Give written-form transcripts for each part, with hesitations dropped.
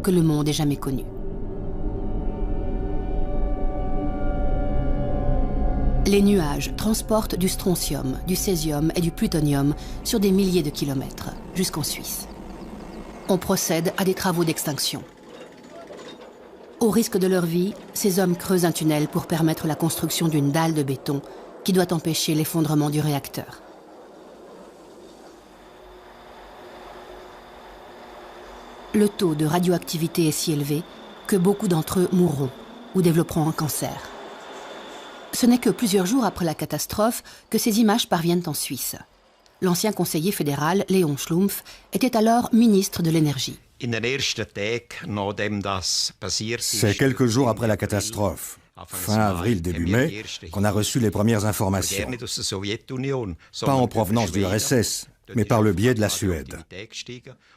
que le monde ait jamais connues. Les nuages transportent du strontium, du césium et du plutonium sur des milliers de kilomètres, jusqu'en Suisse. On procède à des travaux d'extinction. Au risque de leur vie, ces hommes creusent un tunnel pour permettre la construction d'une dalle de béton qui doit empêcher l'effondrement du réacteur. Le taux de radioactivité est si élevé que beaucoup d'entre eux mourront ou développeront un cancer. Ce n'est que plusieurs jours après la catastrophe que ces images parviennent en Suisse. L'ancien conseiller fédéral, Léon Schlumpf, était alors ministre de l'Énergie. C'est quelques jours après la catastrophe, fin avril, début mai, qu'on a reçu les premières informations. Pas en provenance du RSS, mais par le biais de la Suède.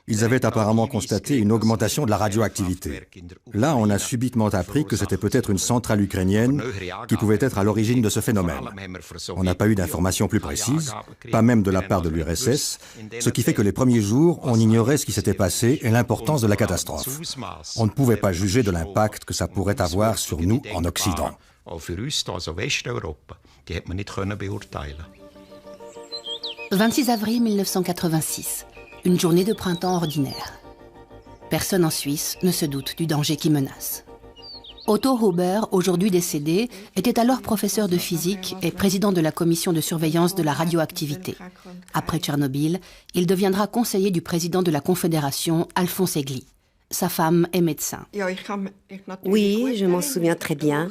Ils avaient apparemment constaté une augmentation de la radioactivité. Là, on a subitement appris que c'était peut-être une centrale ukrainienne qui pouvait être à l'origine de ce phénomène. On n'a pas eu d'informations plus précises, pas même de la part de l'URSS, ce qui fait que les premiers jours, on ignorait ce qui s'était passé et l'importance de la catastrophe. On ne pouvait pas juger de l'impact que ça pourrait avoir sur nous en Occident. 26 avril 1986, une journée de printemps ordinaire. Personne en Suisse ne se doute du danger qui menace. Otto Huber, aujourd'hui décédé, était alors professeur de physique et président de la commission de surveillance de la radioactivité. Après Tchernobyl, il deviendra conseiller du président de la Confédération, Alphonse Egli. Sa femme est médecin. Oui, je m'en souviens très bien.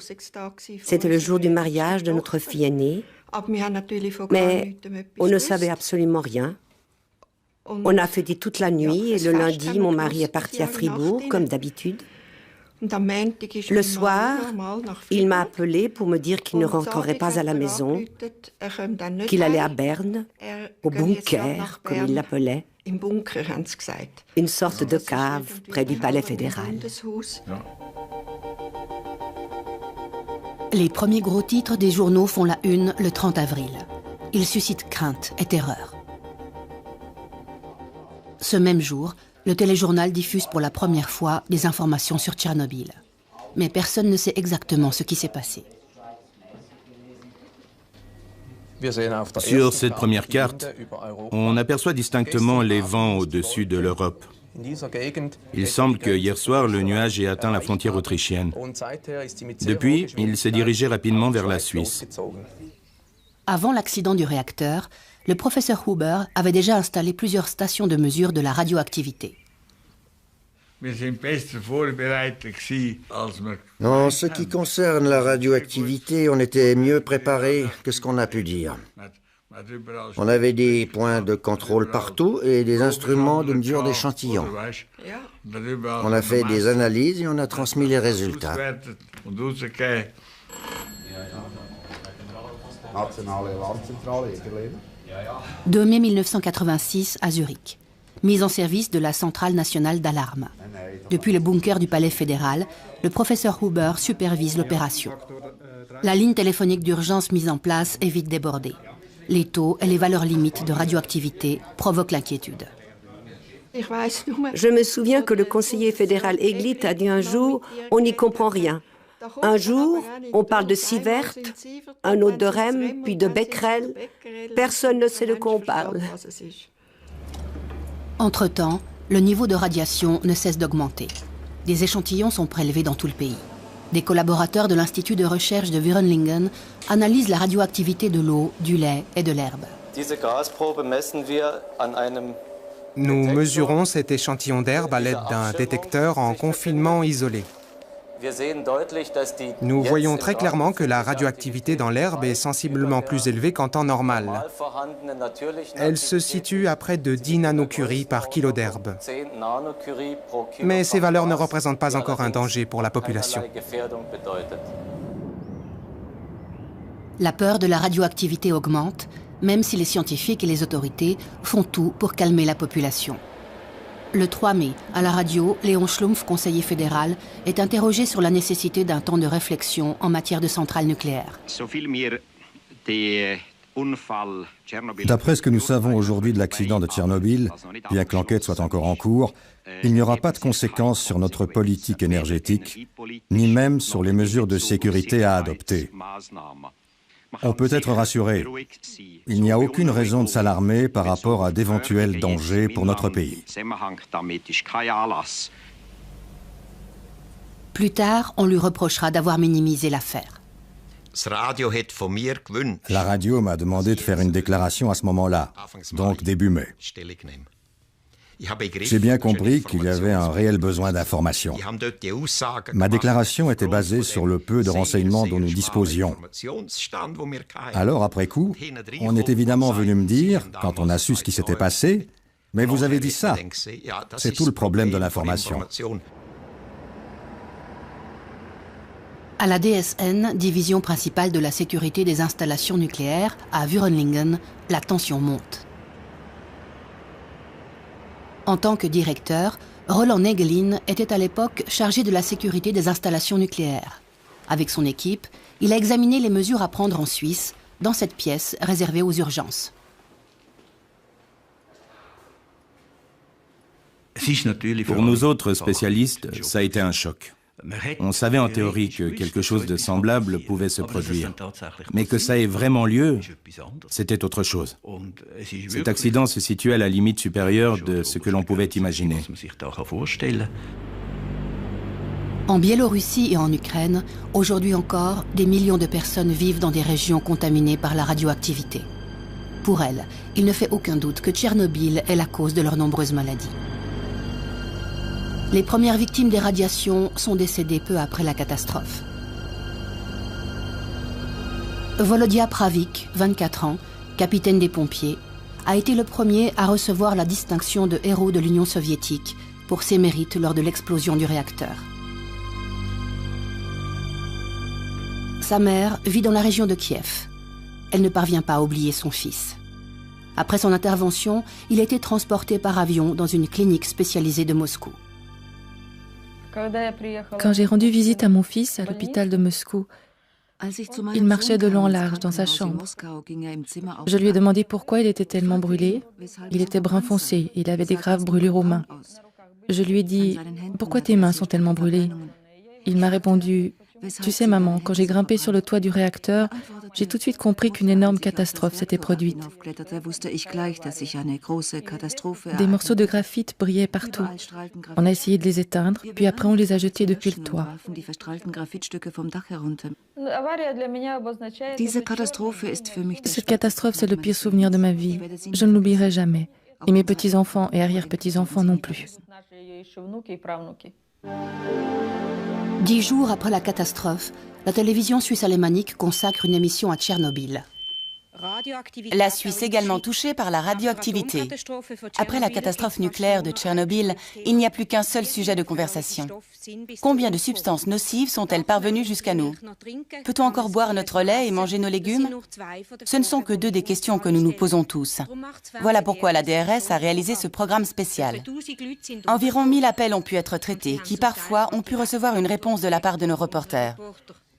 C'était le jour du mariage de notre fille aînée. Mais on ne savait absolument rien. On a fêté toute la nuit et le lundi, mon mari est parti à Fribourg, comme d'habitude. Le soir, il m'a appelé pour me dire qu'il ne rentrerait pas à la maison, qu'il allait à Berne, au bunker, comme il l'appelait, une sorte de cave près du palais fédéral. Les premiers gros titres des journaux font la une le 30 avril. Ils suscitent crainte et terreur. Ce même jour, le téléjournal diffuse pour la première fois des informations sur Tchernobyl. Mais personne ne sait exactement ce qui s'est passé. Sur cette première carte, on aperçoit distinctement les vents au-dessus de l'Europe. Il semble que hier soir, le nuage ait atteint la frontière autrichienne. Depuis, il s'est dirigé rapidement vers la Suisse. Avant l'accident du réacteur, le professeur Huber avait déjà installé plusieurs stations de mesure de la radioactivité. En ce qui concerne la radioactivité, on était mieux préparés que ce qu'on a pu dire. On avait des points de contrôle partout et des instruments de mesure d'échantillons. On a fait des analyses et on a transmis les résultats. 2 mai 1986 à Zurich. Mise en service de la centrale nationale d'alarme. Depuis le bunker du palais fédéral, le professeur Huber supervise l'opération. La ligne téléphonique d'urgence mise en place est vite débordée. Les taux et les valeurs limites de radioactivité provoquent l'inquiétude. Je me souviens que le conseiller fédéral Egli a dit un jour « on n'y comprend rien ». Un jour, on parle de sievert, un autre de Rem, puis de Becquerel. Personne ne sait de quoi on parle. Entre-temps, le niveau de radiation ne cesse d'augmenter. Des échantillons sont prélevés dans tout le pays. Des collaborateurs de l'Institut de recherche de Würenlingen analysent la radioactivité de l'eau, du lait et de l'herbe. Nous mesurons cet échantillon d'herbe à l'aide d'un détecteur en confinement isolé. Nous voyons très clairement que la radioactivité dans l'herbe est sensiblement plus élevée qu'en temps normal. Elle se situe à près de 10 nanocuries par kilo d'herbe. Mais ces valeurs ne représentent pas encore un danger pour la population. La peur de la radioactivité augmente, même si les scientifiques et les autorités font tout pour calmer la population. Le 3 mai, à la radio, Léon Schlumpf, conseiller fédéral, est interrogé sur la nécessité d'un temps de réflexion en matière de centrales nucléaires. D'après ce que nous savons aujourd'hui de l'accident de Tchernobyl, bien que l'enquête soit encore en cours, il n'y aura pas de conséquences sur notre politique énergétique, ni même sur les mesures de sécurité à adopter. On peut être rassuré. Il n'y a aucune raison de s'alarmer par rapport à d'éventuels dangers pour notre pays. Plus tard, on lui reprochera d'avoir minimisé l'affaire. La radio m'a demandé de faire une déclaration à ce moment-là, donc début mai. J'ai bien compris qu'il y avait un réel besoin d'information. Ma déclaration était basée sur le peu de renseignements dont nous disposions. Alors, après coup, on est évidemment venu me dire, quand on a su ce qui s'était passé, « Mais vous avez dit ça !» C'est tout le problème de l'information. À la DSN, division principale de la sécurité des installations nucléaires, à Wurenlingen, la tension monte. En tant que directeur, Roland Nägelin était à l'époque chargé de la sécurité des installations nucléaires. Avec son équipe, il a examiné les mesures à prendre en Suisse, dans cette pièce réservée aux urgences. Pour nous autres spécialistes, ça a été un choc. On savait en théorie que quelque chose de semblable pouvait se produire. Mais que ça ait vraiment lieu, c'était autre chose. Cet accident se situait à la limite supérieure de ce que l'on pouvait imaginer. En Biélorussie et en Ukraine, aujourd'hui encore, des millions de personnes vivent dans des régions contaminées par la radioactivité. Pour elles, il ne fait aucun doute que Tchernobyl est la cause de leurs nombreuses maladies. Les premières victimes des radiations sont décédées peu après la catastrophe. Volodya Pravik, 24 ans, capitaine des pompiers, a été le premier à recevoir la distinction de héros de l'Union soviétique pour ses mérites lors de l'explosion du réacteur. Sa mère vit dans la région de Kiev. Elle ne parvient pas à oublier son fils. Après son intervention, il a été transporté par avion dans une clinique spécialisée de Moscou. Quand j'ai rendu visite à mon fils à l'hôpital de Moscou, il marchait de long en large dans sa chambre. Je lui ai demandé pourquoi il était tellement brûlé. Il était brun foncé, il avait des graves brûlures aux mains. Je lui ai dit « Pourquoi tes mains sont tellement brûlées ?» Il m'a répondu « Tu sais maman, quand j'ai grimpé sur le toit du réacteur, j'ai tout de suite compris qu'une énorme catastrophe s'était produite. Des morceaux de graphite brillaient partout. On a essayé de les éteindre, puis après on les a jetés depuis le toit. Cette catastrophe, c'est le pire souvenir de ma vie. Je ne l'oublierai jamais. Et mes petits-enfants et arrière-petits-enfants non plus. 10 jours après la catastrophe, la télévision suisse alémanique consacre une émission à Tchernobyl. La Suisse également touchée par la radioactivité. Après la catastrophe nucléaire de Tchernobyl, il n'y a plus qu'un seul sujet de conversation. Combien de substances nocives sont-elles parvenues jusqu'à nous? Peut-on encore boire notre lait et manger nos légumes? Ce ne sont que deux des questions que nous nous posons tous. Voilà pourquoi la DRS a réalisé ce programme spécial. Environ 1000 appels ont pu être traités, qui parfois ont pu recevoir une réponse de la part de nos reporters.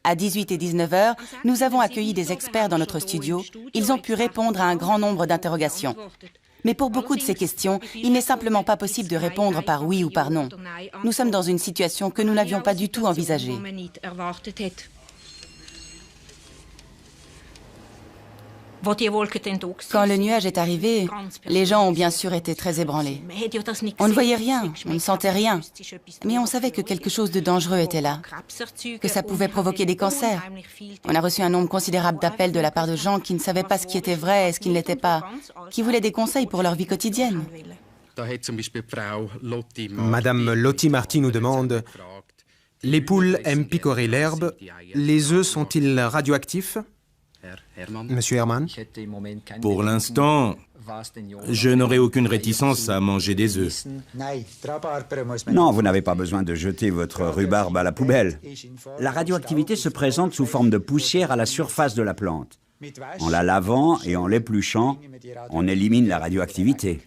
À 18 et 19 heures, nous avons accueilli des experts dans notre studio. Ils ont pu répondre à un grand nombre d'interrogations. Mais pour beaucoup de ces questions, il n'est simplement pas possible de répondre par oui ou par non. Nous sommes dans une situation que nous n'avions pas du tout envisagée. Quand le nuage est arrivé, les gens ont bien sûr été très ébranlés. On ne voyait rien, on ne sentait rien, mais on savait que quelque chose de dangereux était là, que ça pouvait provoquer des cancers. On a reçu un nombre considérable d'appels de la part de gens qui ne savaient pas ce qui était vrai et ce qui ne l'était pas, qui voulaient des conseils pour leur vie quotidienne. Madame Lotti Marti nous demande « Les poules aiment picorer l'herbe, les œufs sont-ils radioactifs ?» Monsieur Herman? Pour l'instant, je n'aurai aucune réticence à manger des œufs. Non, vous n'avez pas besoin de jeter votre rhubarbe à la poubelle. La radioactivité se présente sous forme de poussière à la surface de la plante. En la lavant et en l'épluchant, on élimine la radioactivité.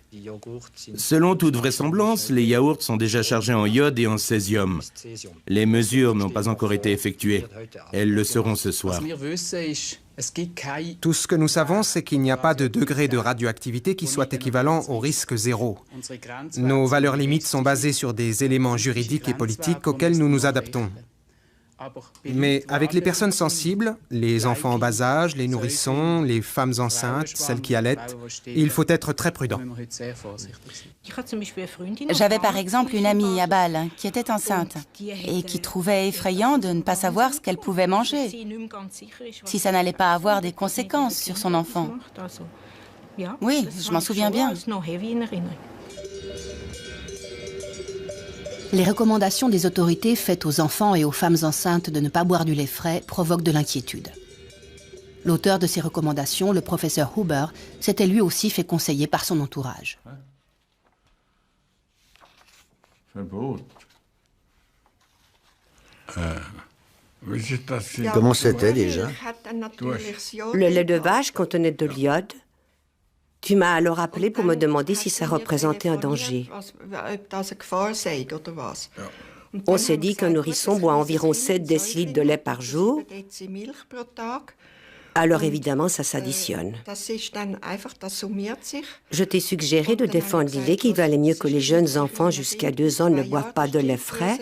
Selon toute vraisemblance, les yaourts sont déjà chargés en iode et en césium. Les mesures n'ont pas encore été effectuées. Elles le seront ce soir. Tout ce que nous savons, c'est qu'il n'y a pas de degré de radioactivité qui soit équivalent au risque zéro. Nos valeurs limites sont basées sur des éléments juridiques et politiques auxquels nous nous adaptons. Mais avec les personnes sensibles, les enfants en bas âge, les nourrissons, les femmes enceintes, celles qui allaitent, il faut être très prudent. J'avais par exemple une amie à Bâle qui était enceinte et qui trouvait effrayant de ne pas savoir ce qu'elle pouvait manger, si ça n'allait pas avoir des conséquences sur son enfant. Oui, je m'en souviens bien. Les recommandations des autorités faites aux enfants et aux femmes enceintes de ne pas boire du lait frais provoquent de l'inquiétude. L'auteur de ces recommandations, le professeur Huber, s'était lui aussi fait conseiller par son entourage. Comment c'était déjà? Le lait de vache contenait de l'iode. Tu m'as alors appelé pour me demander si ça représentait un danger. On s'est dit qu'un nourrisson boit environ 7 décilitres de lait par jour. Alors évidemment, ça s'additionne. Je t'ai suggéré de défendre l'idée qu'il valait mieux que les jeunes enfants jusqu'à 2 ans ne boivent pas de lait frais,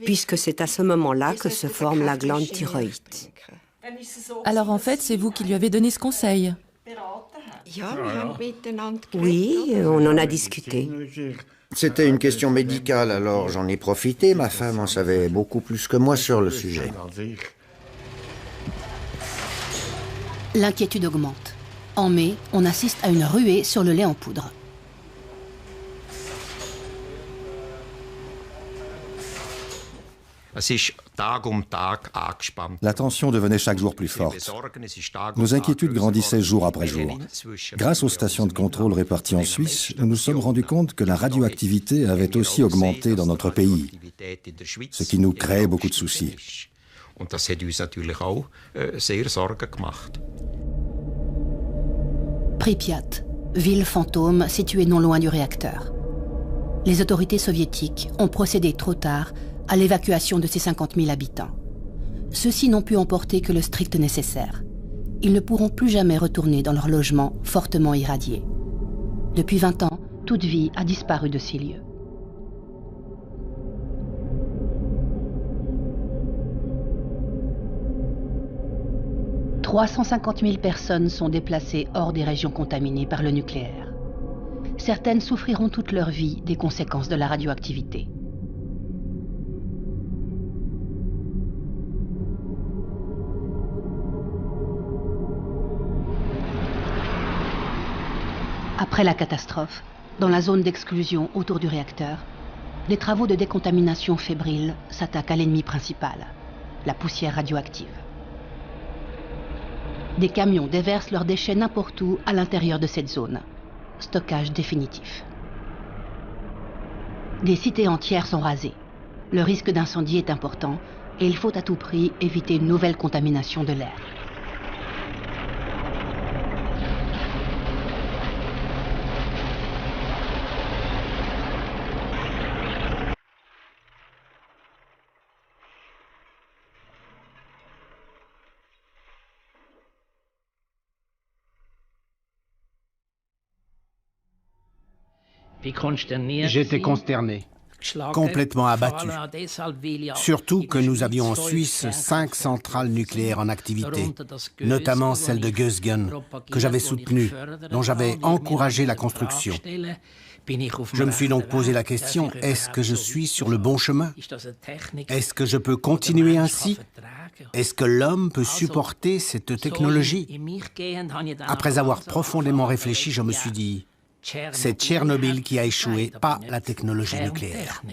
puisque c'est à ce moment-là que se forme la glande thyroïde. Alors en fait, c'est vous qui lui avez donné ce conseil? Oui, on en a discuté. C'était une question médicale, alors j'en ai profité. Ma femme en savait beaucoup plus que moi sur le sujet. L'inquiétude augmente. En mai, on assiste à une ruée sur le lait en poudre. La tension devenait chaque jour plus forte. Nos inquiétudes grandissaient jour après jour. Grâce aux stations de contrôle réparties en Suisse, nous nous sommes rendus compte que la radioactivité avait aussi augmenté dans notre pays, ce qui nous créait beaucoup de soucis. Pripyat, ville fantôme située non loin du réacteur. Les autorités soviétiques ont procédé trop tard à l'évacuation de ces 50 000 habitants. Ceux-ci n'ont pu emporter que le strict nécessaire. Ils ne pourront plus jamais retourner dans leur logement fortement irradié. Depuis 20 ans, toute vie a disparu de ces lieux. « 350 000 personnes sont déplacées hors des régions contaminées par le nucléaire. Certaines souffriront toute leur vie des conséquences de la radioactivité. Après la catastrophe, dans la zone d'exclusion autour du réacteur, des travaux de décontamination fébrile s'attaquent à l'ennemi principal, la poussière radioactive. Des camions déversent leurs déchets n'importe où à l'intérieur de cette zone. Stockage définitif. Des cités entières sont rasées. Le risque d'incendie est important et il faut à tout prix éviter une nouvelle contamination de l'air. J'étais consterné, complètement abattu. Surtout que nous avions en Suisse 5 centrales nucléaires en activité, notamment celle de Gösgen, que j'avais soutenue, dont j'avais encouragé la construction. Je me suis donc posé la question, est-ce que je suis sur le bon chemin? Est-ce que je peux continuer ainsi? Est-ce que l'homme peut supporter cette technologie? Après avoir profondément réfléchi, je me suis dit, c'est Tchernobyl qui a échoué, pas la technologie nucléaire.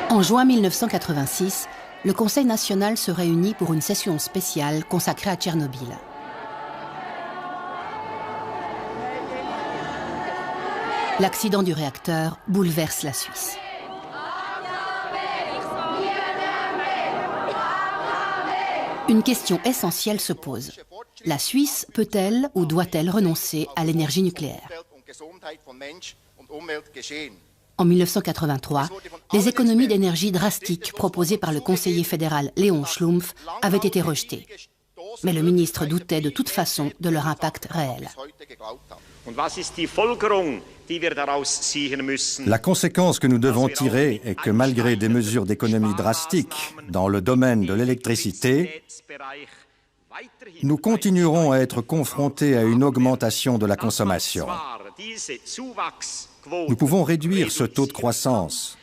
En juin 1986, le Conseil national se réunit pour une session spéciale consacrée à Tchernobyl. L'accident du réacteur bouleverse la Suisse. Une question essentielle se pose. La Suisse peut-elle ou doit-elle renoncer à l'énergie nucléaire? En 1983, les économies d'énergie drastiques proposées par le conseiller fédéral Léon Schlumpf avaient été rejetées. Mais le ministre doutait de toute façon de leur impact réel. La conséquence que nous devons tirer est que malgré des mesures d'économie drastiques dans le domaine de l'électricité, nous continuerons à être confrontés à une augmentation de la consommation. Nous pouvons réduire ce taux de croissance,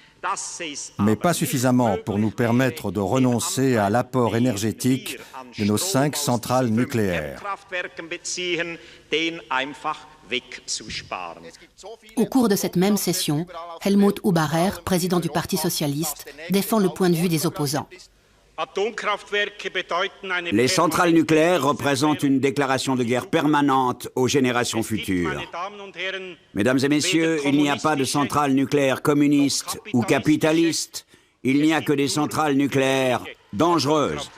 mais pas suffisamment pour nous permettre de renoncer à l'apport énergétique de nos 5 centrales nucléaires. Au cours de cette même session, Helmut Hubacher, président du Parti socialiste, défend le point de vue des opposants. Les centrales nucléaires représentent une déclaration de guerre permanente aux générations futures. Mesdames et messieurs, il n'y a pas de centrales nucléaires communistes ou capitalistes. Il n'y a que des centrales nucléaires dangereuses.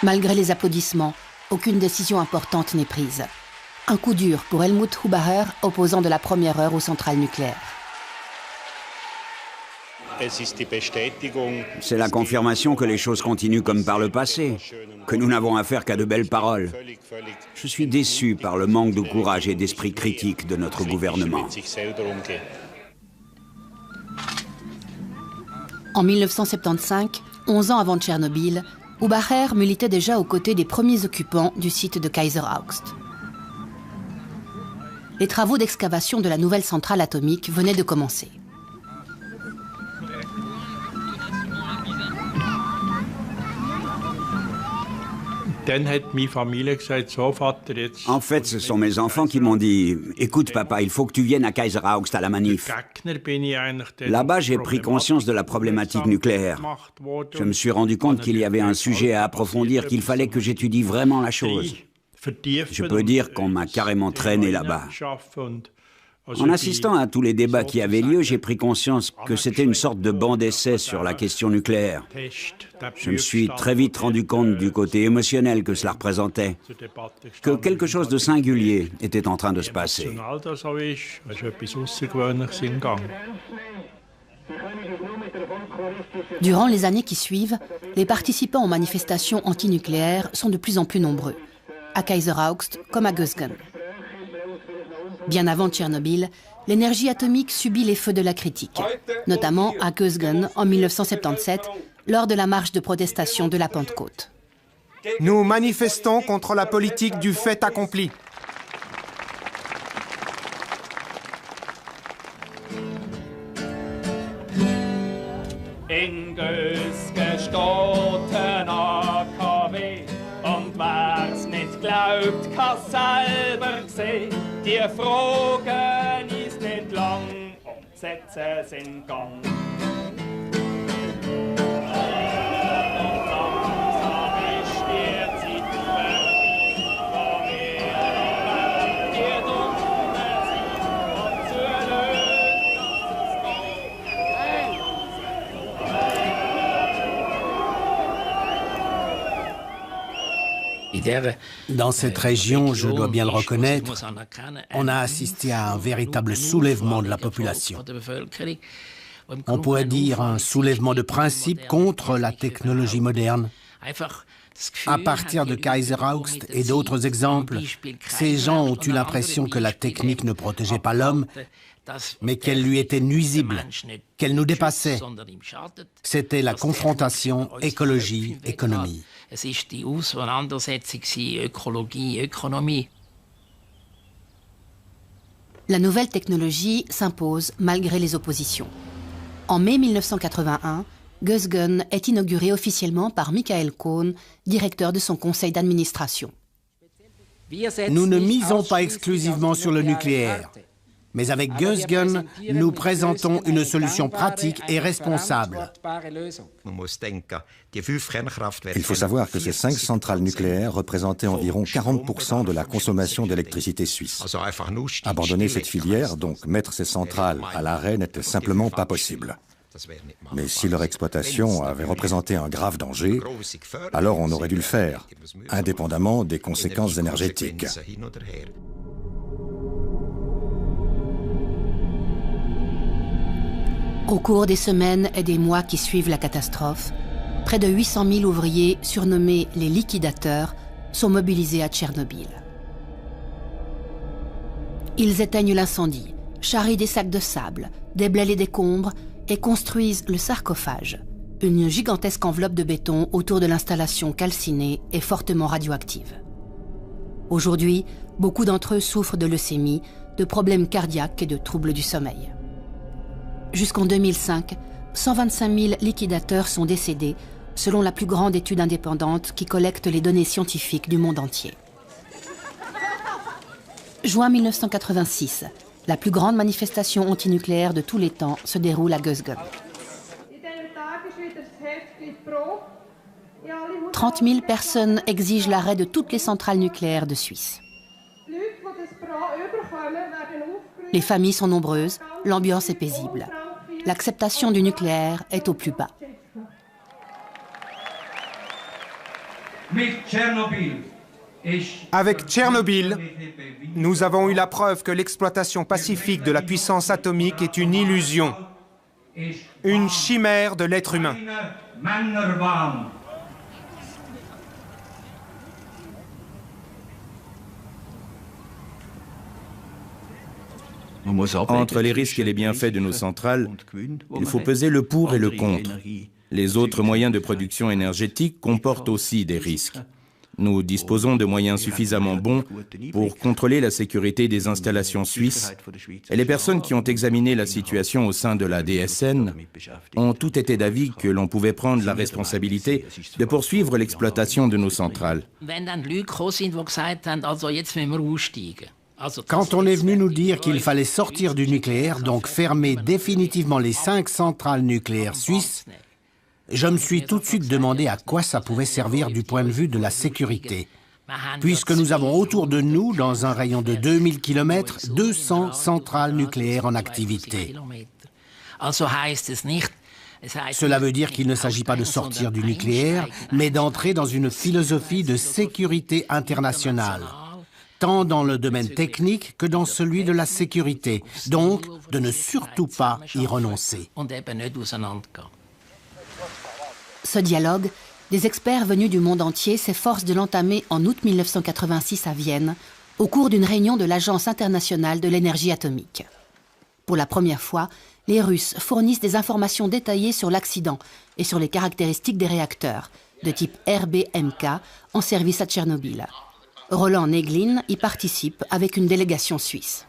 Malgré les applaudissements, aucune décision importante n'est prise. Un coup dur pour Helmut Hubacher, opposant de la première heure aux centrales nucléaires. C'est la confirmation que les choses continuent comme par le passé, que nous n'avons affaire qu'à de belles paroles. Je suis déçu par le manque de courage et d'esprit critique de notre gouvernement. En 1975, 11 ans avant Tchernobyl, Hubacher militait déjà aux côtés des premiers occupants du site de Kaiser Augst. Les travaux d'excavation de la nouvelle centrale atomique venaient de commencer. En fait, ce sont mes enfants qui m'ont dit « Écoute papa, il faut que tu viennes à Kaiser Augst à la manif ». Là-bas, j'ai pris conscience de la problématique nucléaire. Je me suis rendu compte qu'il y avait un sujet à approfondir, qu'il fallait que j'étudie vraiment la chose. Je peux dire qu'on m'a carrément traîné là-bas. En assistant à tous les débats qui avaient lieu, j'ai pris conscience que c'était une sorte de banc d'essai sur la question nucléaire. Je me suis très vite rendu compte du côté émotionnel que cela représentait, que quelque chose de singulier était en train de se passer. Durant les années qui suivent, les participants aux manifestations antinucléaires sont de plus en plus nombreux, à Kaiser Augst comme à Gösgen. Bien avant Tchernobyl, l'énergie atomique subit les feux de la critique, notamment à Gösgen en 1977, lors de la marche de protestation de la Pentecôte. Nous manifestons contre la politique du fait accompli. In Gösgen steht ein AKW und wer's nicht glaubt, kann's selber sehen. Die Fragen ist nicht lang und die Sätze sind Gang. Dans cette région, je dois bien le reconnaître, on a assisté à un véritable soulèvement de la population. On pourrait dire un soulèvement de principe contre la technologie moderne. À partir de Kaiser Augst et d'autres exemples, ces gens ont eu l'impression que la technique ne protégeait pas l'homme, mais qu'elle lui était nuisible, qu'elle nous dépassait. C'était la confrontation écologie-économie. La nouvelle technologie s'impose malgré les oppositions. En mai 1981, Gösgen est inauguré officiellement par Michael Cohn, directeur de son conseil d'administration. Nous ne misons pas exclusivement sur le nucléaire. Mais avec Gösgen, nous présentons une solution pratique et responsable. Il faut savoir que ces 5 centrales nucléaires représentaient environ 40% de la consommation d'électricité suisse. Abandonner cette filière, donc mettre ces centrales à l'arrêt, n'était simplement pas possible. Mais si leur exploitation avait représenté un grave danger, alors on aurait dû le faire, indépendamment des conséquences énergétiques. Au cours des semaines et des mois qui suivent la catastrophe, près de 800 000 ouvriers, surnommés les liquidateurs, sont mobilisés à Tchernobyl. Ils éteignent l'incendie, charrient des sacs de sable, déblaient les décombres et construisent le sarcophage, une gigantesque enveloppe de béton autour de l'installation calcinée et fortement radioactive. Aujourd'hui, beaucoup d'entre eux souffrent de leucémie, de problèmes cardiaques et de troubles du sommeil. Jusqu'en 2005, 125 000 liquidateurs sont décédés, selon la plus grande étude indépendante qui collecte les données scientifiques du monde entier. Juin 1986, la plus grande manifestation antinucléaire de tous les temps se déroule à Gösgen. 30 000 personnes exigent l'arrêt de toutes les centrales nucléaires de Suisse. Les familles sont nombreuses, l'ambiance est paisible. L'acceptation du nucléaire est au plus bas. Avec Tchernobyl, nous avons eu la preuve que l'exploitation pacifique de la puissance atomique est une illusion, une chimère de l'être humain. Entre les risques et les bienfaits de nos centrales, il faut peser le pour et le contre. Les autres moyens de production énergétique comportent aussi des risques. Nous disposons de moyens suffisamment bons pour contrôler la sécurité des installations suisses, et les personnes qui ont examiné la situation au sein de la DSN ont tout été d'avis que l'on pouvait prendre la responsabilité de poursuivre l'exploitation de nos centrales. Quand on est venu nous dire qu'il fallait sortir du nucléaire, donc fermer définitivement les 5 centrales nucléaires suisses, je me suis tout de suite demandé à quoi ça pouvait servir du point de vue de la sécurité. Puisque nous avons autour de nous, dans un rayon de 2000 km, 200 centrales nucléaires en activité. Cela veut dire qu'il ne s'agit pas de sortir du nucléaire, mais d'entrer dans une philosophie de sécurité internationale, tant dans le domaine technique que dans celui de la sécurité, donc de ne surtout pas y renoncer. Ce dialogue, des experts venus du monde entier s'efforcent de l'entamer en août 1986 à Vienne, au cours d'une réunion de l'Agence internationale de l'énergie atomique. Pour la première fois, les Russes fournissent des informations détaillées sur l'accident et sur les caractéristiques des réacteurs, de type RBMK, en service à Tchernobyl. Roland Neglin y participe avec une délégation suisse.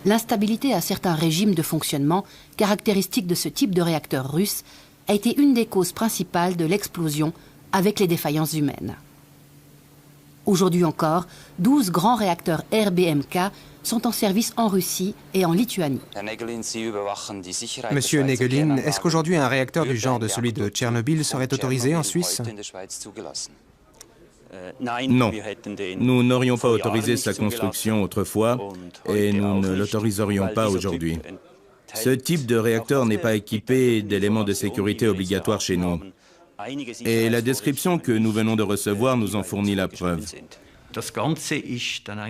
L'instabilité à certains régimes de fonctionnement, caractéristique de ce type de réacteur russe, a été une des causes principales de l'explosion avec les défaillances humaines. Aujourd'hui encore, 12 grands réacteurs RBMK sont en service en Russie et en Lituanie. Monsieur Negelin, est-ce qu'aujourd'hui un réacteur du genre de celui de Tchernobyl serait autorisé en Suisse ? Non, nous n'aurions pas autorisé sa construction autrefois et nous ne l'autoriserions pas aujourd'hui. Ce type de réacteur n'est pas équipé d'éléments de sécurité obligatoires chez nous. Et la description que nous venons de recevoir nous en fournit la preuve.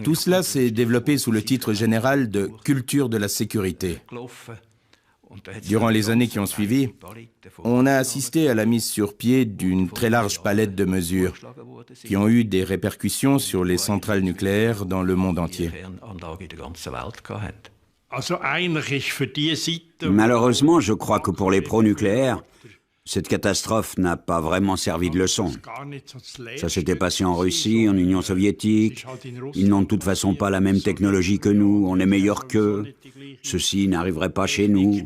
Tout cela s'est développé sous le titre général de « culture de la sécurité ». Durant les années qui ont suivi, on a assisté à la mise sur pied d'une très large palette de mesures qui ont eu des répercussions sur les centrales nucléaires dans le monde entier. Malheureusement, je crois que pour les pro-nucléaires, cette catastrophe n'a pas vraiment servi de leçon. Ça s'était passé en Russie, en Union soviétique. Ils n'ont de toute façon pas la même technologie que nous, on est meilleurs qu'eux. Ceci n'arriverait pas chez nous.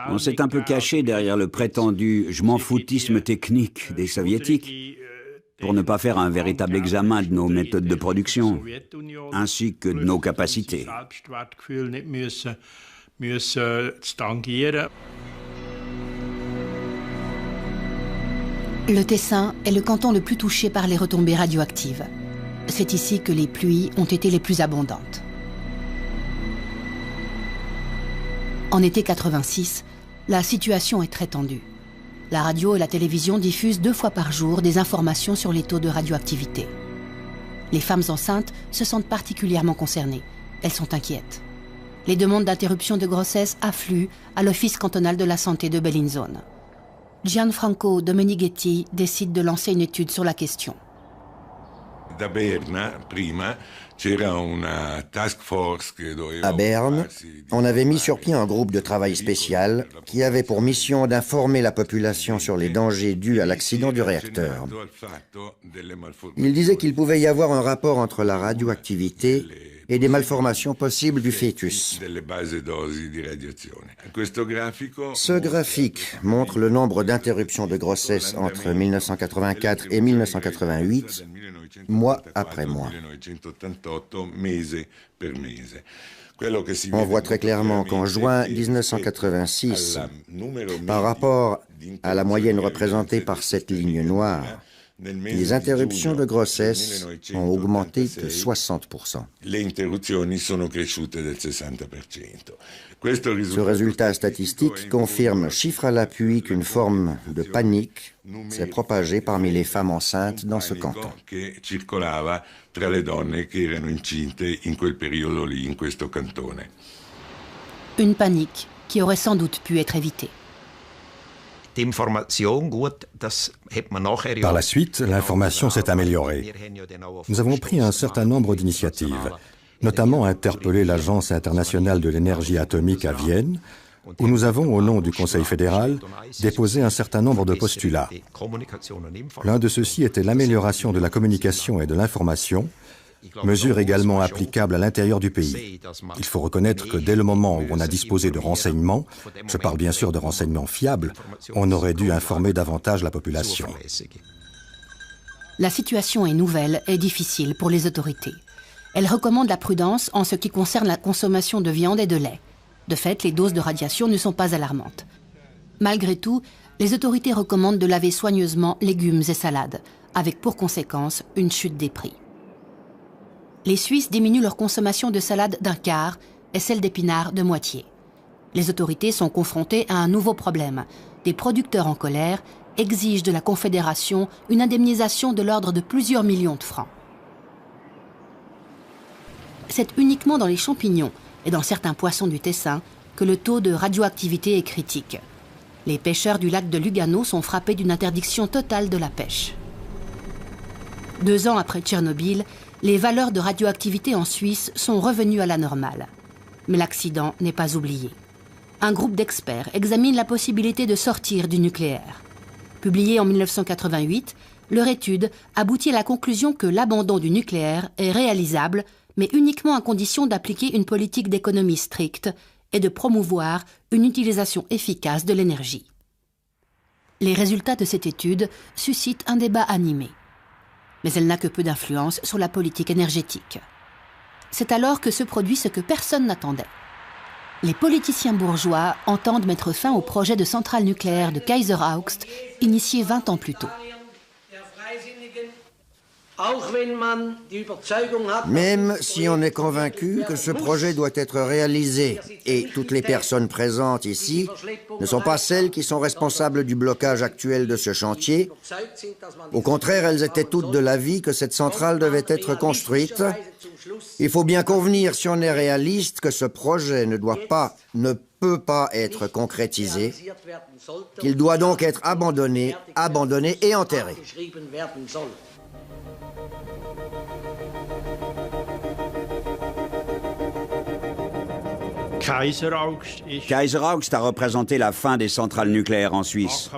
On s'est un peu caché derrière le prétendu « je m'en foutisme technique » des soviétiques pour ne pas faire un véritable examen de nos méthodes de production, ainsi que de nos capacités. Le Tessin est le canton le plus touché par les retombées radioactives. C'est ici que les pluies ont été les plus abondantes. En été 86, la situation est très tendue. La radio et la télévision diffusent 2 fois par jour des informations sur les taux de radioactivité. Les femmes enceintes se sentent particulièrement concernées. Elles sont inquiètes. Les demandes d'interruption de grossesse affluent à l'Office cantonal de la santé de Bellinzone. Gianfranco Domenighetti décide de lancer une étude sur la question. À Berne, on avait mis sur pied un groupe de travail spécial qui avait pour mission d'informer la population sur les dangers dus à l'accident du réacteur. Il disait qu'il pouvait y avoir un rapport entre la radioactivité et des malformations possibles du fœtus. Ce graphique montre le nombre d'interruptions de grossesse entre 1984 et 1988, mois après mois. On voit très clairement qu'en juin 1986, par rapport à la moyenne représentée par cette ligne noire, les interruptions de grossesse ont augmenté de 60%. Ce résultat statistique confirme, chiffre à l'appui, qu'une forme de panique s'est propagée parmi les femmes enceintes dans ce canton. Une panique qui aurait sans doute pu être évitée. Par la suite, l'information s'est améliorée. Nous avons pris un certain nombre d'initiatives, notamment interpellé l'Agence internationale de l'énergie atomique à Vienne, où nous avons, au nom du Conseil fédéral, déposé un certain nombre de postulats. L'un de ceux-ci était l'amélioration de la communication et de l'information, mesure également applicable à l'intérieur du pays. Il faut reconnaître que dès le moment où on a disposé de renseignements, je parle bien sûr de renseignements fiables, on aurait dû informer davantage la population. La situation est nouvelle et difficile pour les autorités. Elles recommandent la prudence en ce qui concerne la consommation de viande et de lait. De fait, les doses de radiation ne sont pas alarmantes. Malgré tout, les autorités recommandent de laver soigneusement légumes et salades, avec pour conséquence une chute des prix. Les Suisses diminuent leur consommation de salade d'un quart et celle d'épinards de moitié. Les autorités sont confrontées à un nouveau problème. Des producteurs en colère exigent de la Confédération une indemnisation de l'ordre de plusieurs millions de francs. C'est uniquement dans les champignons et dans certains poissons du Tessin que le taux de radioactivité est critique. Les pêcheurs du lac de Lugano sont frappés d'une interdiction totale de la pêche. 2 ans après Tchernobyl, les valeurs de radioactivité en Suisse sont revenues à la normale. Mais l'accident n'est pas oublié. Un groupe d'experts examine la possibilité de sortir du nucléaire. Publiée en 1988, leur étude aboutit à la conclusion que l'abandon du nucléaire est réalisable, mais uniquement à condition d'appliquer une politique d'économie stricte et de promouvoir une utilisation efficace de l'énergie. Les résultats de cette étude suscitent un débat animé. Mais elle n'a que peu d'influence sur la politique énergétique. C'est alors que se produit ce que personne n'attendait. Les politiciens bourgeois entendent mettre fin au projet de centrale nucléaire de Kaiser-Augst, initié 20 ans plus tôt. Même si on est convaincu que ce projet doit être réalisé, et toutes les personnes présentes ici ne sont pas celles qui sont responsables du blocage actuel de ce chantier, au contraire, elles étaient toutes de l'avis que cette centrale devait être construite, il faut bien convenir, si on est réaliste, que ce projet ne peut pas être concrétisé, qu'il doit donc être abandonné et enterré. Kaiser-Augst a représenté la fin des centrales nucléaires en Suisse.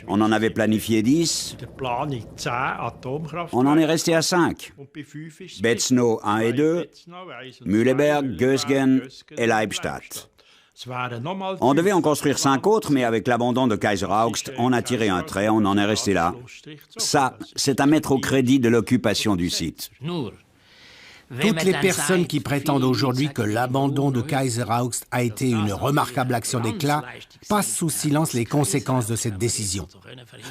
On en avait planifié 10. On en est resté à 5. Betznow 1 et 2, Mühleberg, Gösgen et Leibstadt. On devait en construire 5 autres, mais avec l'abandon de Kaiser-Augst, on a tiré un trait, on en est resté là. Ça, c'est à mettre au crédit de l'occupation du site. Toutes les personnes qui prétendent aujourd'hui que l'abandon de Kaiser-Augst a été une remarquable action d'éclat passent sous silence les conséquences de cette décision.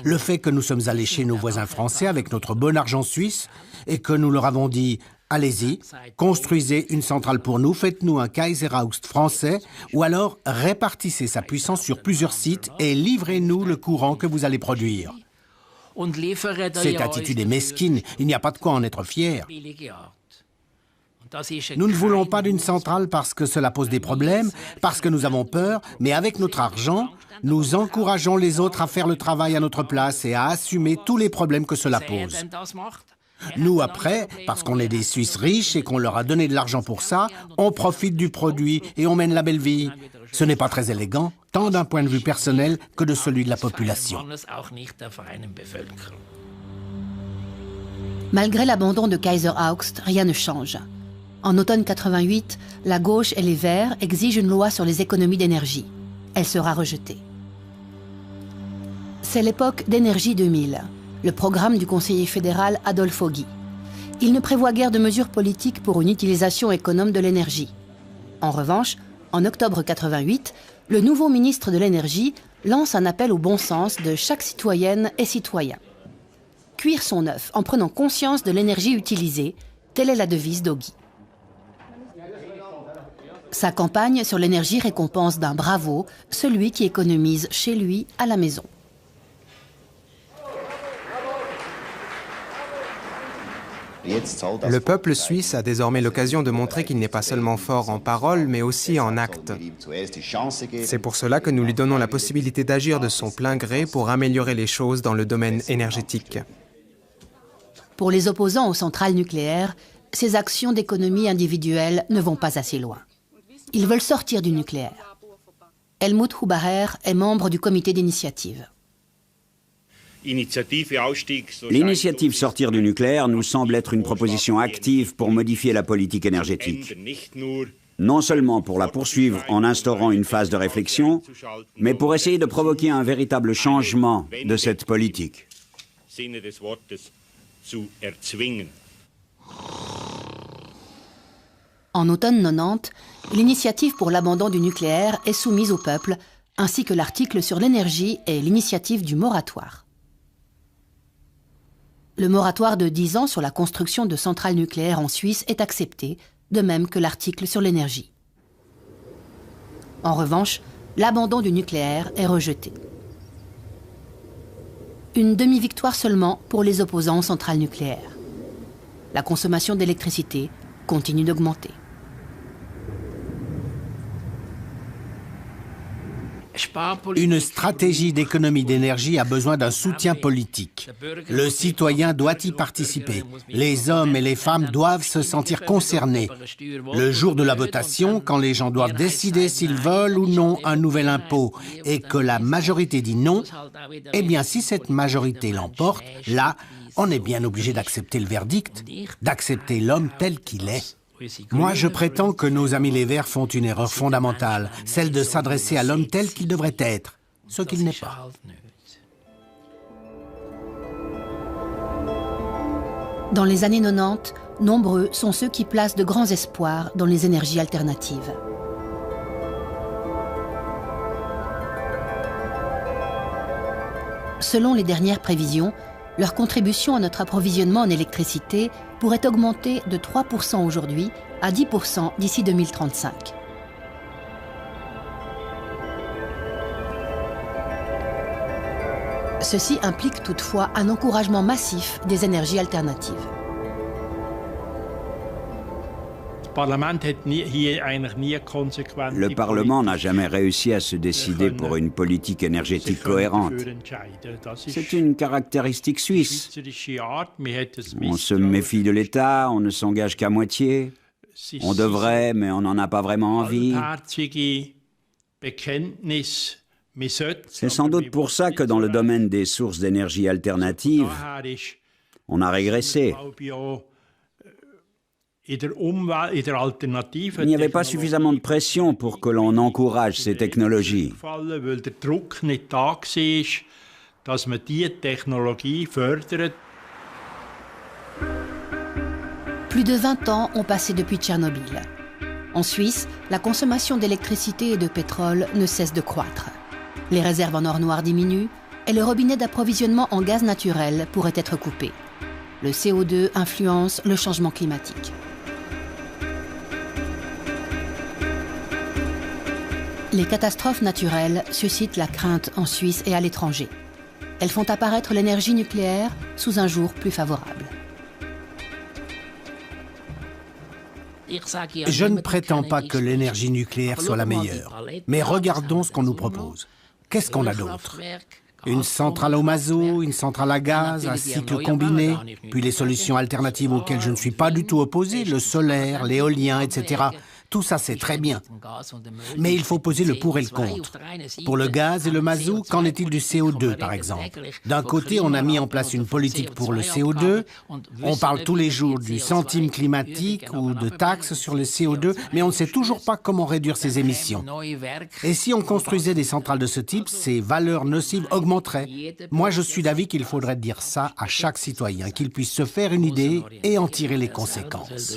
Le fait que nous sommes allés chez nos voisins français avec notre bon argent suisse et que nous leur avons dit « Allez-y, construisez une centrale pour nous, faites-nous un Kaiser-Augst français ou alors répartissez sa puissance sur plusieurs sites et livrez-nous le courant que vous allez produire. » Cette attitude est mesquine, il n'y a pas de quoi en être fier. Nous ne voulons pas d'une centrale parce que cela pose des problèmes, parce que nous avons peur, mais avec notre argent, nous encourageons les autres à faire le travail à notre place et à assumer tous les problèmes que cela pose. Nous, après, parce qu'on est des Suisses riches et qu'on leur a donné de l'argent pour ça, on profite du produit et on mène la belle vie. Ce n'est pas très élégant, tant d'un point de vue personnel que de celui de la population. Malgré l'abandon de Kaiser Augst, rien ne change. En automne 88, la gauche et les Verts exigent une loi sur les économies d'énergie. Elle sera rejetée. C'est l'époque d'Énergie 2000, le programme du conseiller fédéral Adolfo Guy. Il ne prévoit guère de mesures politiques pour une utilisation économe de l'énergie. En revanche, en octobre 88, le nouveau ministre de l'Énergie lance un appel au bon sens de chaque citoyenne et citoyen. Cuire son œuf en prenant conscience de l'énergie utilisée, telle est la devise d'Auguy. Sa campagne sur l'énergie récompense d'un bravo celui qui économise chez lui à la maison. Le peuple suisse a désormais l'occasion de montrer qu'il n'est pas seulement fort en parole, mais aussi en actes. C'est pour cela que nous lui donnons la possibilité d'agir de son plein gré pour améliorer les choses dans le domaine énergétique. Pour les opposants aux centrales nucléaires, ces actions d'économie individuelle ne vont pas assez loin. Ils veulent sortir du nucléaire. Helmut Hubacher est membre du comité d'initiative. L'initiative Sortir du nucléaire nous semble être une proposition active pour modifier la politique énergétique. Non seulement pour la poursuivre en instaurant une phase de réflexion, mais pour essayer de provoquer un véritable changement de cette politique. En automne 90, l'initiative pour l'abandon du nucléaire est soumise au peuple, ainsi que l'article sur l'énergie et l'initiative du moratoire. Le moratoire de 10 ans sur la construction de centrales nucléaires en Suisse est accepté, de même que l'article sur l'énergie. En revanche, l'abandon du nucléaire est rejeté. Une demi-victoire seulement pour les opposants aux centrales nucléaires. La consommation d'électricité continue d'augmenter. Une stratégie d'économie d'énergie a besoin d'un soutien politique. Le citoyen doit y participer. Les hommes et les femmes doivent se sentir concernés. Le jour de la votation, quand les gens doivent décider s'ils veulent ou non un nouvel impôt et que la majorité dit non, eh bien si cette majorité l'emporte, là, on est bien obligé d'accepter le verdict, d'accepter l'homme tel qu'il est. Moi, je prétends que nos amis les Verts font une erreur fondamentale, celle de s'adresser à l'homme tel qu'il devrait être, ce qu'il n'est pas. Dans les années 90, nombreux sont ceux qui placent de grands espoirs dans les énergies alternatives. Selon les dernières prévisions, leur contribution à notre approvisionnement en électricité pourrait augmenter de 3% aujourd'hui à 10% d'ici 2035. Ceci implique toutefois un encouragement massif des énergies alternatives. Le Parlement n'a jamais réussi à se décider pour une politique énergétique cohérente. C'est une caractéristique suisse. On se méfie de l'État, on ne s'engage qu'à moitié. On devrait, mais on n'en a pas vraiment envie. C'est sans doute pour ça que dans le domaine des sources d'énergie alternatives, on a régressé. Il n'y avait pas suffisamment de pression pour que l'on encourage ces technologies. Plus de 20 ans ont passé depuis Tchernobyl. En Suisse, la consommation d'électricité et de pétrole ne cesse de croître. Les réserves en or noir diminuent et le robinet d'approvisionnement en gaz naturel pourrait être coupé. Le CO2 influence le changement climatique. Les catastrophes naturelles suscitent la crainte en Suisse et à l'étranger. Elles font apparaître l'énergie nucléaire sous un jour plus favorable. Je ne prétends pas que l'énergie nucléaire soit la meilleure, mais regardons ce qu'on nous propose. Qu'est-ce qu'on a d'autre? Une centrale au mazout, une centrale à gaz, un cycle combiné, puis les solutions alternatives auxquelles je ne suis pas du tout opposé, le solaire, l'éolien, etc. Tout ça, c'est très bien. Mais il faut poser le pour et le contre. Pour le gaz et le mazout, qu'en est-il du CO2, par exemple? D'un côté, on a mis en place une politique pour le CO2. On parle tous les jours du centime climatique ou de taxes sur le CO2, mais on ne sait toujours pas comment réduire ces émissions. Et si on construisait des centrales de ce type, ces valeurs nocives augmenteraient. Moi, je suis d'avis qu'il faudrait dire ça à chaque citoyen, qu'il puisse se faire une idée et en tirer les conséquences.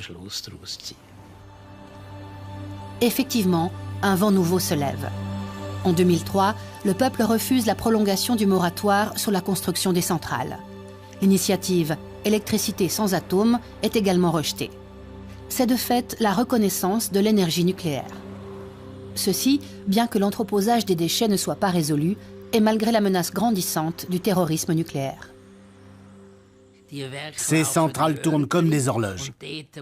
Effectivement, un vent nouveau se lève. En 2003, le peuple refuse la prolongation du moratoire sur la construction des centrales. L'initiative « Électricité sans atomes » est également rejetée. C'est de fait la reconnaissance de l'énergie nucléaire. Ceci, bien que l'entreposage des déchets ne soit pas résolu, et malgré la menace grandissante du terrorisme nucléaire. Ces centrales tournent comme des horloges.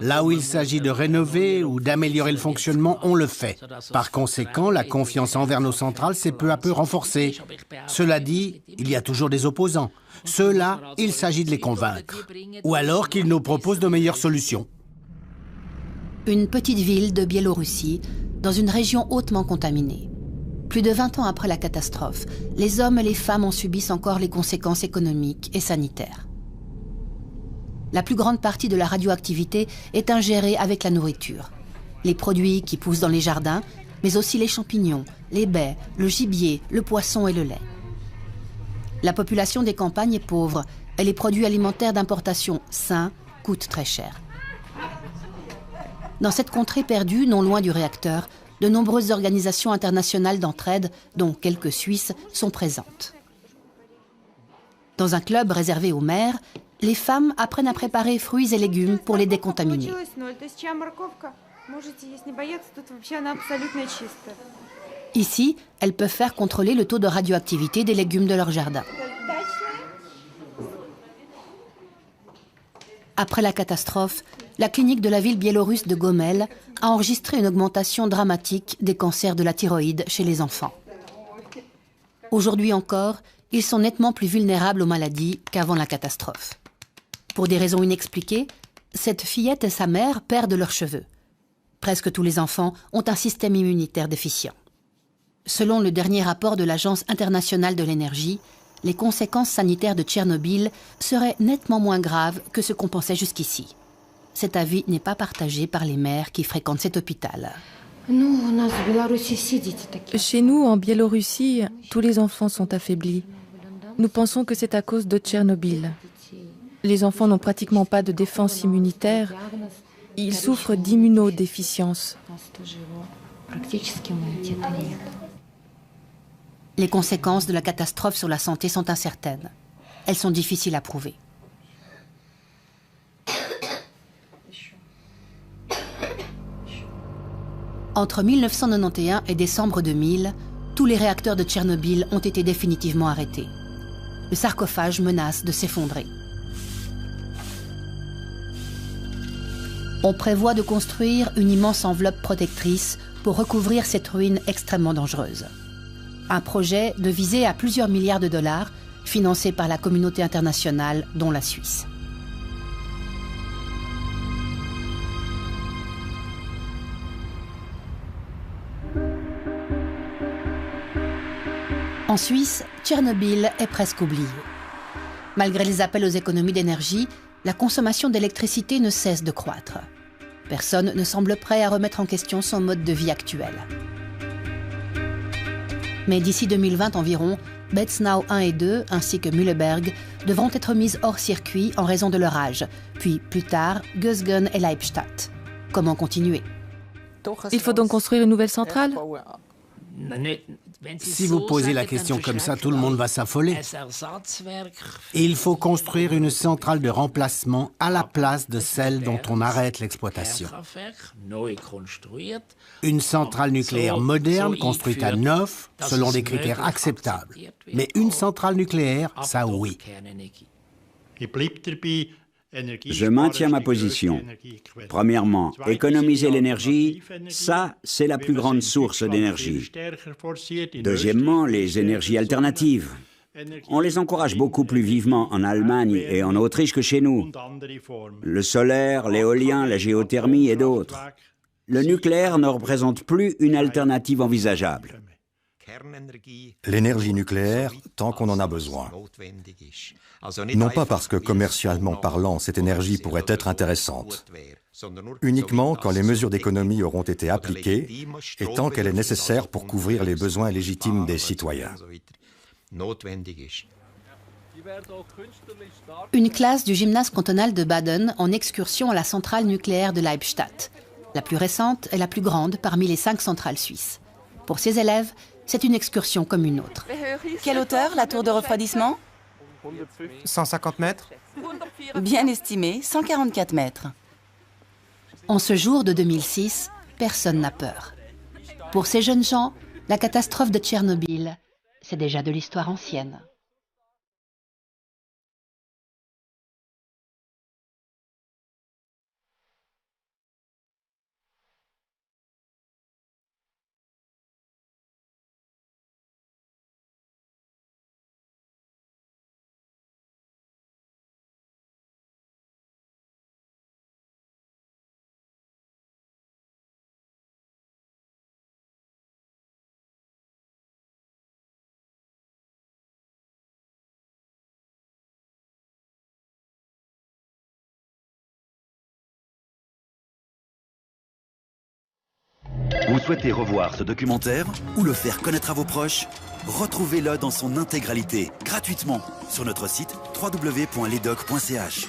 Là où il s'agit de rénover ou d'améliorer le fonctionnement, on le fait. Par conséquent, la confiance envers nos centrales s'est peu à peu renforcée. Cela dit, il y a toujours des opposants. Ceux-là, il s'agit de les convaincre. Ou alors qu'ils nous proposent de meilleures solutions. Une petite ville de Biélorussie, dans une région hautement contaminée. Plus de 20 ans après la catastrophe, les hommes et les femmes en subissent encore les conséquences économiques et sanitaires. La plus grande partie de la radioactivité est ingérée avec la nourriture. Les produits qui poussent dans les jardins, mais aussi les champignons, les baies, le gibier, le poisson et le lait. La population des campagnes est pauvre et les produits alimentaires d'importation sains coûtent très cher. Dans cette contrée perdue, non loin du réacteur, de nombreuses organisations internationales d'entraide, dont quelques Suisses, sont présentes. Dans un club réservé aux mères, les femmes apprennent à préparer fruits et légumes pour les décontaminer. Ici, elles peuvent faire contrôler le taux de radioactivité des légumes de leur jardin. Après la catastrophe, la clinique de la ville biélorusse de Gomel a enregistré une augmentation dramatique des cancers de la thyroïde chez les enfants. Aujourd'hui encore, ils sont nettement plus vulnérables aux maladies qu'avant la catastrophe. Pour des raisons inexpliquées, cette fillette et sa mère perdent leurs cheveux. Presque tous les enfants ont un système immunitaire déficient. Selon le dernier rapport de l'Agence internationale de l'énergie, les conséquences sanitaires de Tchernobyl seraient nettement moins graves que ce qu'on pensait jusqu'ici. Cet avis n'est pas partagé par les mères qui fréquentent cet hôpital. Chez nous, en Biélorussie, tous les enfants sont affaiblis. Nous pensons que c'est à cause de Tchernobyl. Les enfants n'ont pratiquement pas de défense immunitaire. Ils souffrent d'immunodéficience. Les conséquences de la catastrophe sur la santé sont incertaines. Elles sont difficiles à prouver. Entre 1991 et décembre 2000, tous les réacteurs de Tchernobyl ont été définitivement arrêtés. Le sarcophage menace de s'effondrer. On prévoit de construire une immense enveloppe protectrice pour recouvrir cette ruine extrêmement dangereuse. Un projet de visée à plusieurs milliards de dollars, financé par la communauté internationale, dont la Suisse. En Suisse, Tchernobyl est presque oublié. Malgré les appels aux économies d'énergie, la consommation d'électricité ne cesse de croître. Personne ne semble prêt à remettre en question son mode de vie actuel. Mais d'ici 2020 environ, Betznau 1 et 2, ainsi que Mühleberg, devront être mises hors circuit en raison de leur âge, puis plus tard, Gösgen et Leibstadt. Comment continuer? Il faut donc construire une nouvelle centrale? Si vous posez la question comme ça, tout le monde va s'affoler. Il faut construire une centrale de remplacement à la place de celle dont on arrête l'exploitation. Une centrale nucléaire moderne, construite à neuf, selon des critères acceptables. Mais une centrale nucléaire, ça oui. Je maintiens ma position. Premièrement, économiser l'énergie, ça, c'est la plus grande source d'énergie. Deuxièmement, les énergies alternatives. On les encourage beaucoup plus vivement en Allemagne et en Autriche que chez nous. Le solaire, l'éolien, la géothermie et d'autres. Le nucléaire ne représente plus une alternative envisageable. L'énergie nucléaire, tant qu'on en a besoin. Non pas parce que commercialement parlant, cette énergie pourrait être intéressante. Uniquement quand les mesures d'économie auront été appliquées et tant qu'elle est nécessaire pour couvrir les besoins légitimes des citoyens. Une classe du gymnase cantonal de Baden en excursion à la centrale nucléaire de Leibstadt. La plus récente et la plus grande parmi les 5 centrales suisses. Pour ces élèves, c'est une excursion comme une autre. Quelle hauteur, la tour de refroidissement? 150 mètres. Bien estimé, 144 mètres. En ce jour de 2006, personne n'a peur. Pour ces jeunes gens, la catastrophe de Tchernobyl, c'est déjà de l'histoire ancienne. Vous souhaitez revoir ce documentaire ou le faire connaître à vos proches? Retrouvez-le dans son intégralité, gratuitement, sur notre site www.ledoc.ch.